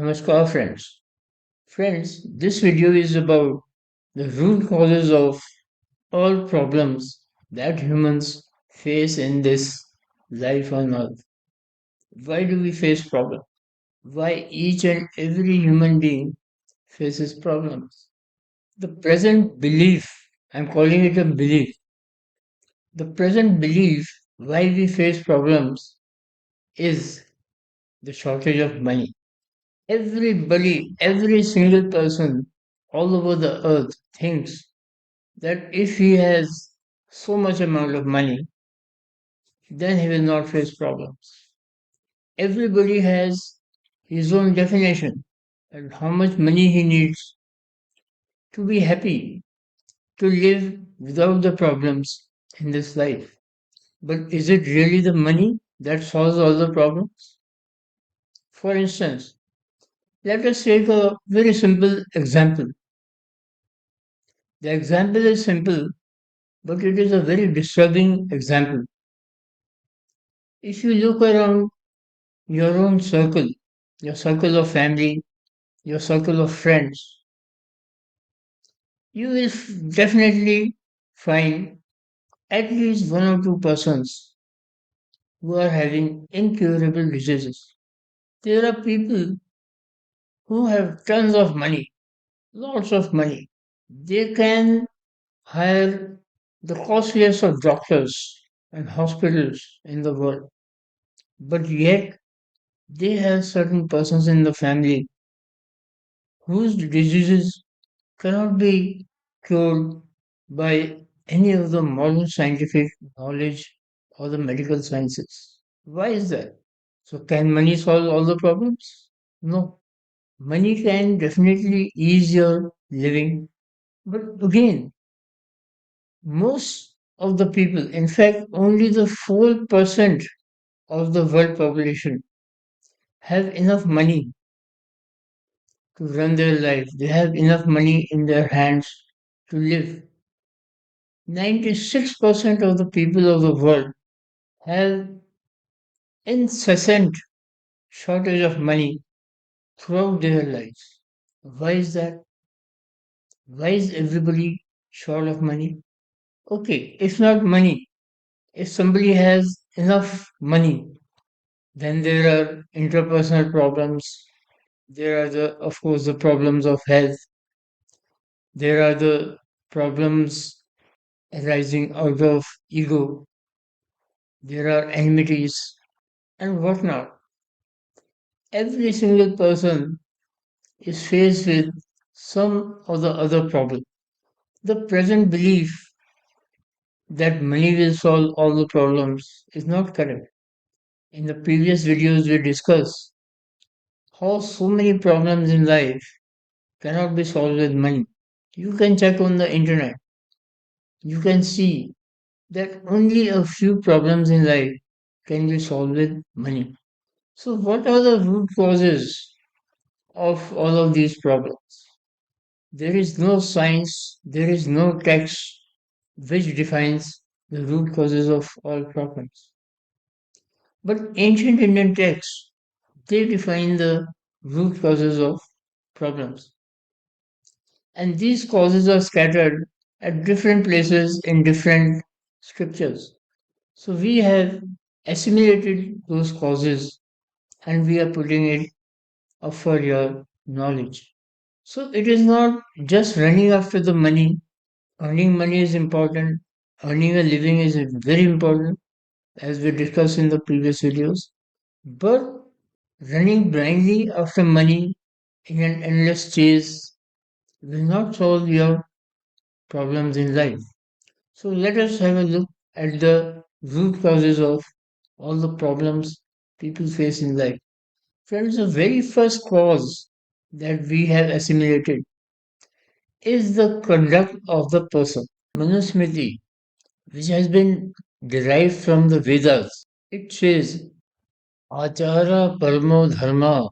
Namaskar friends. Friends, this video is about the root causes of all problems that humans face in this life on earth. Why do we face problems? Why each and every human being faces problems? The present belief, I'm calling it a belief, the present belief why we face problems is the shortage of money. Everybody, every single person all over the earth thinks that if he has so much amount of money, then he will not face problems. Everybody has his own definition and how much money he needs to be happy, to live without the problems in this life. But is it really the money that solves all the problems? For instance, let us take a very simple example. The example is simple, but it is a very disturbing example. If you look around your own circle, your circle of family, your circle of friends, you will definitely find at least one or two persons who are having incurable diseases. There are people who have tons of money, lots of money. They can hire the costliest of doctors and hospitals in the world, but yet they have certain persons in the family whose diseases cannot be cured by any of the modern scientific knowledge or the medical sciences. Why is that? So, can money solve all the problems? No. Money can definitely ease your living, but again, most of the people, in fact, only the 4% of the world population have enough money to run their life. They have enough money in their hands to live. 96% of the people of the world have incessant shortage of money throughout their lives. Why is that? Why is everybody short of money? Okay, it's not money. If somebody has enough money, then there are interpersonal problems. There are of course, the problems of health. There are the problems arising out of ego. There are enmities and whatnot. Every single person is faced with some or the other problem. The present belief that money will solve all the problems is not correct. In the previous videos, we discussed how so many problems in life cannot be solved with money. You can check on the internet. You can see that only a few problems in life can be solved with money. So, what are the root causes of all of these problems? There is no science, there is no text which defines the root causes of all problems. But ancient Indian texts, they define the root causes of problems. And these causes are scattered at different places in different scriptures. So we have assimilated those causes and we are putting it up for your knowledge. So it is not just running after the money. Earning money is important. Earning a living is very important, as we discussed in the previous videos. But running blindly after money in an endless chase will not solve your problems in life. So let us have a look at the root causes of all the problems people face in life. Friends, the very first cause that we have assimilated is the conduct of the person. Manusmriti, which has been derived from the Vedas, it says, Achara paramo dharma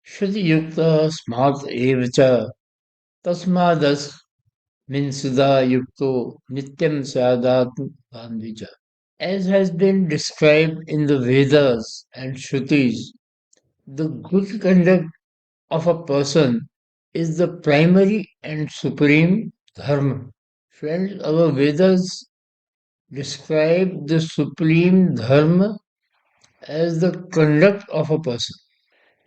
shruti yukta smart evacha tasmadas min sudha yukto nityam sadat bandhija. As has been described in the Vedas and Shrutis, the good conduct of a person is the primary and supreme dharma. Friends, our Vedas describe the supreme dharma as the conduct of a person.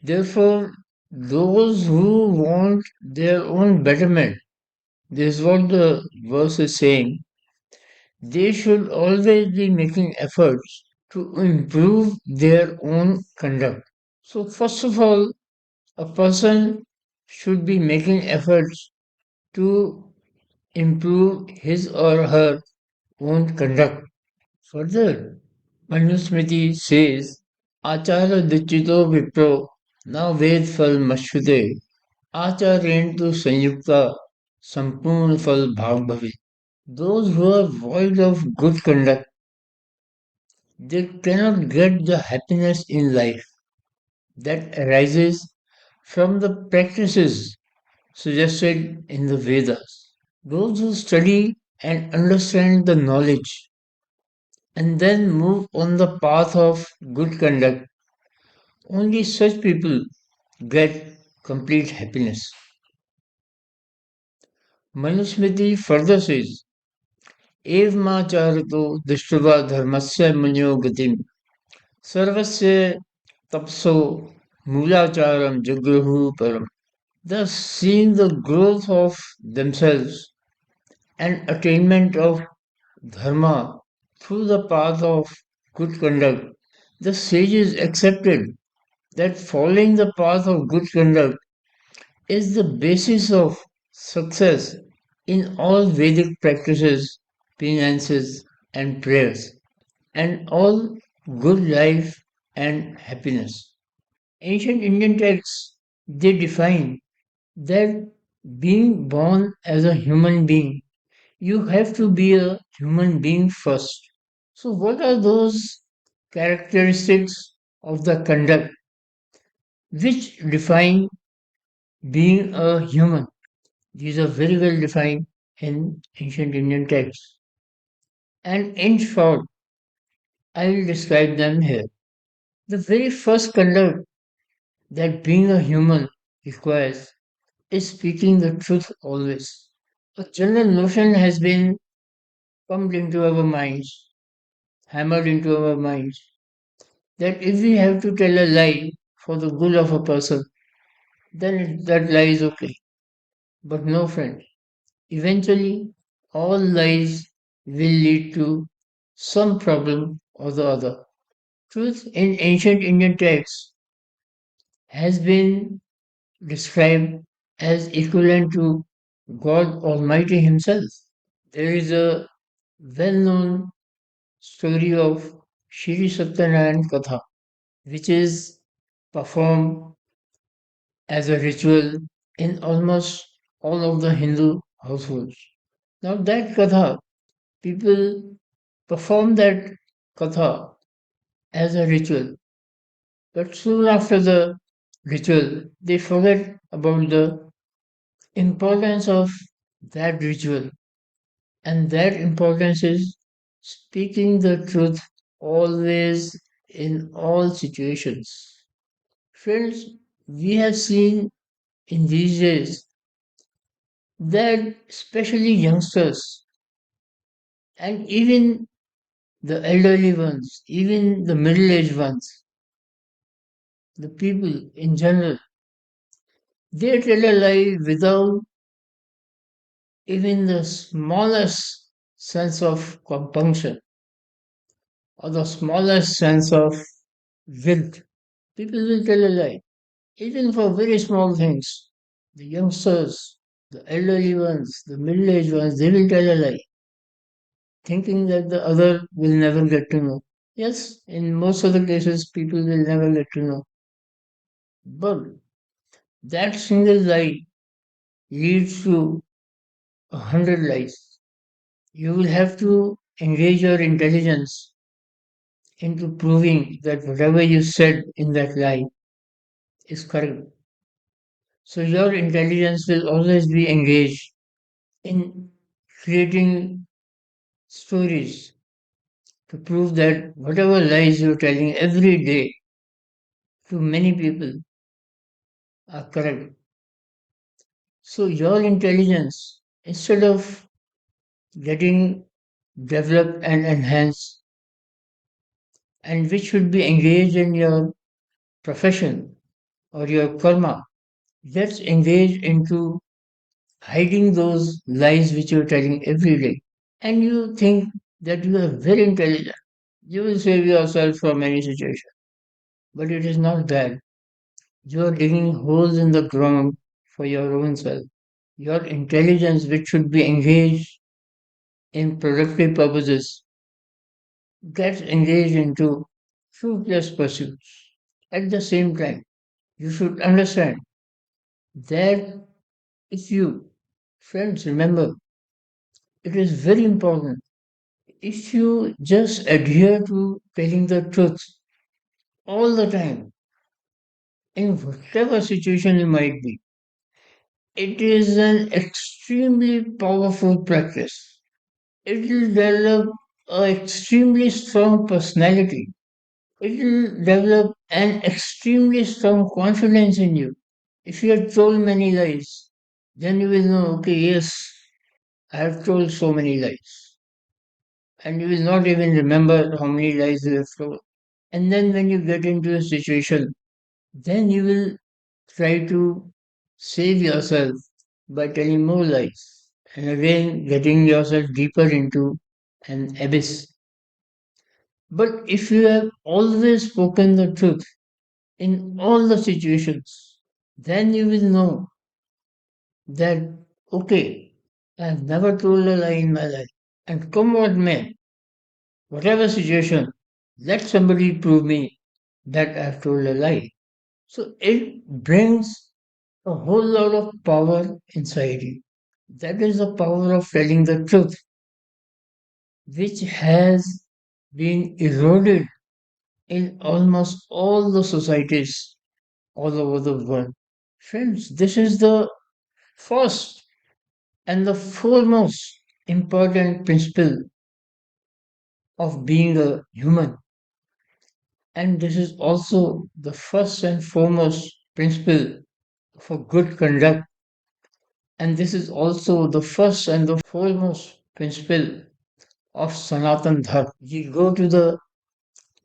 Therefore, those who want their own betterment, this is what the verse is saying, they should always be making efforts to improve their own conduct. So, first of all, a person should be making efforts to improve his or her own conduct. Further, Manusmriti says, Achara Dichito Vipro na Ved Fal Mashute Acharen tu Sanyukta Sampurna Fal Bhav Bhavi. Those who are void of good conduct, they cannot get the happiness in life that arises from the practices suggested in the Vedas. Those who study and understand the knowledge and then move on the path of good conduct, only such people get complete happiness. Manusmriti further says, एवमाचारतो दृष्ट्वा धर्मस्य मुनियो गतिम सर्वस्य तपसो मूलाचारम जगृहु परम. Thus, seeing the growth of themselves and attainment of dharma through the path of good conduct, the sages accepted that following the path of good conduct is the basis of success in all Vedic practices, penances, and prayers, and all good life and happiness. Ancient Indian texts they define that being born as a human being, you have to be a human being first. So, what are those characteristics of the conduct which define being a human? These are very well defined in ancient Indian texts. And in short, I will describe them here. The very first conduct that being a human requires is speaking the truth always. A general notion has been pumped into our minds, hammered into our minds, that if we have to tell a lie for the good of a person, then that lie is okay. But no, friend. Eventually, all lies will lead to some problem or the other. Truth in ancient Indian texts has been described as equivalent to God Almighty Himself. There is a well known story of Shri Satyanarayan Katha, which is performed as a ritual in almost all of the Hindu households. Now, that Katha, people perform that Katha as a ritual, but soon after the ritual, they forget about the importance of that ritual, and that importance is speaking the truth always in all situations. Friends, we have seen in these days that especially youngsters and even the elderly ones, even the middle aged ones, the people in general, they tell a lie without even the smallest sense of compunction or the smallest sense of guilt. People will tell a lie, even for very small things. The youngsters, the elderly ones, the middle aged ones, they will tell a lie, thinking that the other will never get to know. Yes, in most of the cases, people will never get to know. But that single lie leads to 100 lies. You will have to engage your intelligence into proving that whatever you said in that lie is correct. So your intelligence will always be engaged in creating stories to prove that whatever lies you're telling every day to many people are correct. So your intelligence, instead of getting developed and enhanced, and which should be engaged in your profession or your karma, gets engaged into hiding those lies which you're telling every day. And you think that you are very intelligent. You will save yourself from any situation. But it is not that. You are digging holes in the ground for your own self. Your intelligence, which should be engaged in productive purposes, gets engaged into fruitless pursuits. At the same time, you should understand that if you, friends, remember, it is very important. If you just adhere to telling the truth all the time, in whatever situation you might be, it is an extremely powerful practice. It will develop an extremely strong personality. It will develop an extremely strong confidence in you. If you have told many lies, then you will know, okay, yes, I have told so many lies. And you will not even remember how many lies you have told. And then when you get into a situation, then you will try to save yourself by telling more lies. And again, getting yourself deeper into an abyss. But if you have always spoken the truth in all the situations, then you will know that, okay, I have never told a lie in my life. And come what may, whatever situation, let somebody prove me that I have told a lie. So it brings a whole lot of power inside you. That is the power of telling the truth, which has been eroded in almost all the societies all over the world. Friends, this is the first and the foremost important principle of being a human. And this is also the first and foremost principle for good conduct. And this is also the first and the foremost principle of Sanatan Dharma. We go to the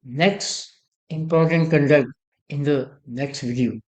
next important conduct in the next video.